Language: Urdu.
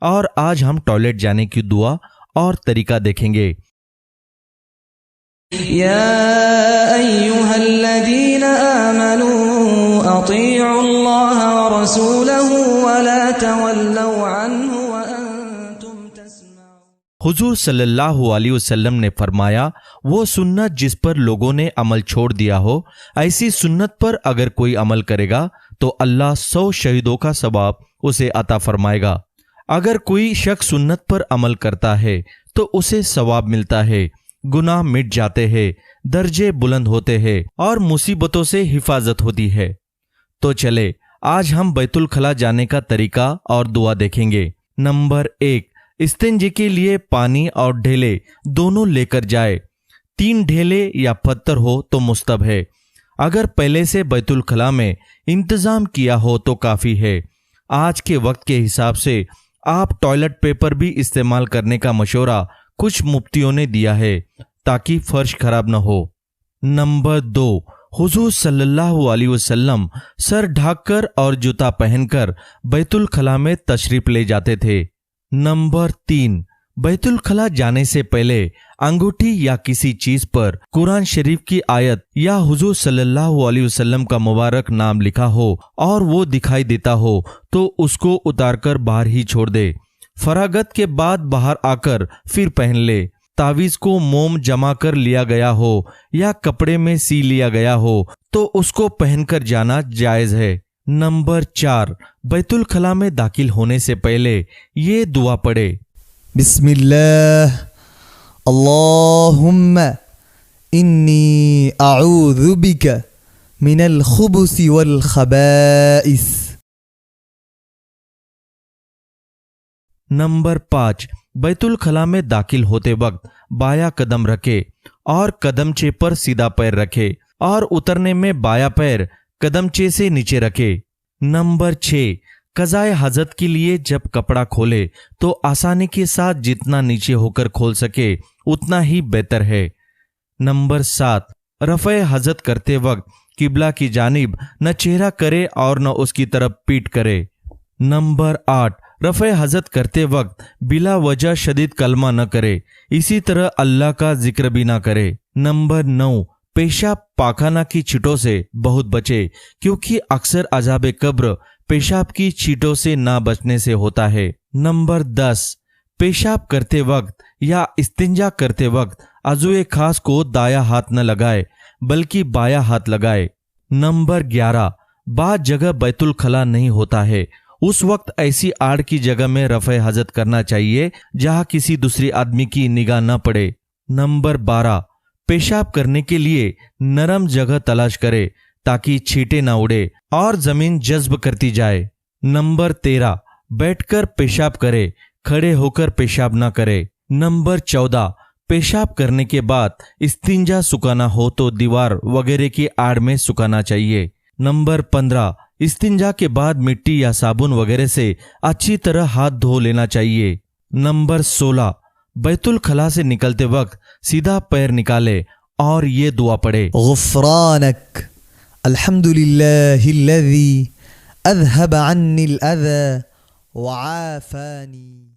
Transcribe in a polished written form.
اور آج ہم ٹوائلٹ جانے کی دعا اور طریقہ دیکھیں گے۔ يا أيها الذين آمنوا أطيعوا الله ورسوله ولا تولوا عنه وأنتم تسمعون۔ حضور صلی اللہ علیہ وسلم نے فرمایا، وہ سنت جس پر لوگوں نے عمل چھوڑ دیا ہو، ایسی سنت پر اگر کوئی عمل کرے گا تو اللہ 100 شہیدوں کا ثواب اسے عطا فرمائے گا۔ اگر کوئی شخص سنت پر عمل کرتا ہے تو اسے ثواب ملتا ہے، گناہ مٹ جاتے ہیں، درجے بلند ہوتے ہیں اور مصیبتوں سے حفاظت ہوتی ہے۔ تو چلے آج ہم بیت الخلا جانے کا طریقہ اور دعا دیکھیں گے۔ نمبر 1، استنجے کے لیے پانی اور ڈھیلے دونوں لے کر جائے۔ 3 ڈھیلے یا پتھر ہو تو مستحب ہے، اگر پہلے سے بیت الخلا میں انتظام کیا ہو تو کافی ہے۔ آج کے وقت کے حساب سے آپ ٹوائلٹ پیپر بھی استعمال کرنے کا مشورہ کچھ مفتیوں نے دیا ہے تاکہ فرش خراب نہ ہو۔ نمبر 2، حضور صلی اللہ علیہ وسلم سر ڈھانک کر اور جوتا پہن کر بیت الخلا میں تشریف لے جاتے تھے۔ نمبر 3، بیت الخلا جانے سے پہلے انگوٹھی یا کسی چیز پر قرآن شریف کی آیت یا حضور صلی اللہ علیہ وسلم کا مبارک نام لکھا ہو اور وہ دکھائی دیتا ہو تو اس کو اتار کر باہر ہی چھوڑ دے۔ فراغت کے بعد باہر آ کر پھر پہن لے۔ تعویذ کو موم جما کر لیا گیا ہو یا کپڑے میں سی لیا گیا ہو تو اس کو پہن کر جانا جائز ہے۔ نمبر 4، بیت الخلا میں داخل ہونے سے پہلے یہ دعا پڑھے، بسم اللہ اللہم انی اعوذ بک من الخبث والخبائث۔ نمبر 5، بیت الخلا میں داخل ہوتے وقت بایاں قدم رکھے اور قدمچے پر سیدھا پیر رکھے اور اترنے میں بایاں پیر قدمچے سے نیچے رکھے۔ نمبر 6، قضائے حاجت کے لیے جب کپڑا کھولے تو آسانی کے ساتھ جتنا نیچے ہو کر کھول سکے اتنا ہی بہتر ہے۔ نمبر 7، رفع حاجت کرتے وقت قبلہ کی جانب نہ چہرہ کرے اور نہ اس کی طرف پیٹ کرے۔ نمبر 8، رفع حاجت کرتے وقت بلا وجہ شدید کلمہ نہ کرے، اسی طرح اللہ کا ذکر بھی نہ کرے۔ نمبر 9، پیشاب پاخانہ کی چھٹوں سے بہت بچے، کیونکہ اکثر عذاب قبر پیشاب کی چھینٹوں سے نہ بچنے سے ہوتا ہے۔ نمبر 10، پیشاب کرتے وقت یا استنجا کرتے وقت عضوے خاص کو دایاں ہاتھ نہ لگائے بلکہ بایاں ہاتھ لگائے۔ نمبر 11، بعض جگہ بیت الخلا نہیں ہوتا ہے، اس وقت ایسی آڑ کی جگہ میں رفع حاجت کرنا چاہیے جہاں کسی دوسری آدمی کی نگاہ نہ پڑے۔ نمبر 12، پیشاب کرنے کے لیے نرم جگہ تلاش کرے تاکہ چھینٹے نہ اڑے اور زمین جذب کرتی جائے۔ نمبر 13، بیٹھ کر پیشاب کرے، کھڑے ہو کر پیشاب نہ کرے۔ نمبر 14، پیشاب کرنے کے بعد استنجا سکھانا ہو تو دیوار وغیرہ کی آڑ میں سکھانا چاہیے۔ نمبر 15، استنجا کے بعد مٹی یا صابن وغیرہ سے اچھی طرح ہاتھ دھو لینا چاہیے۔ نمبر 16، بیت الخلا سے نکلتے وقت سیدھا پیر نکالے اور یہ دعا پڑھے، غفرانک الحمد للہ الذی اذهب عنی الاذى وعافانی۔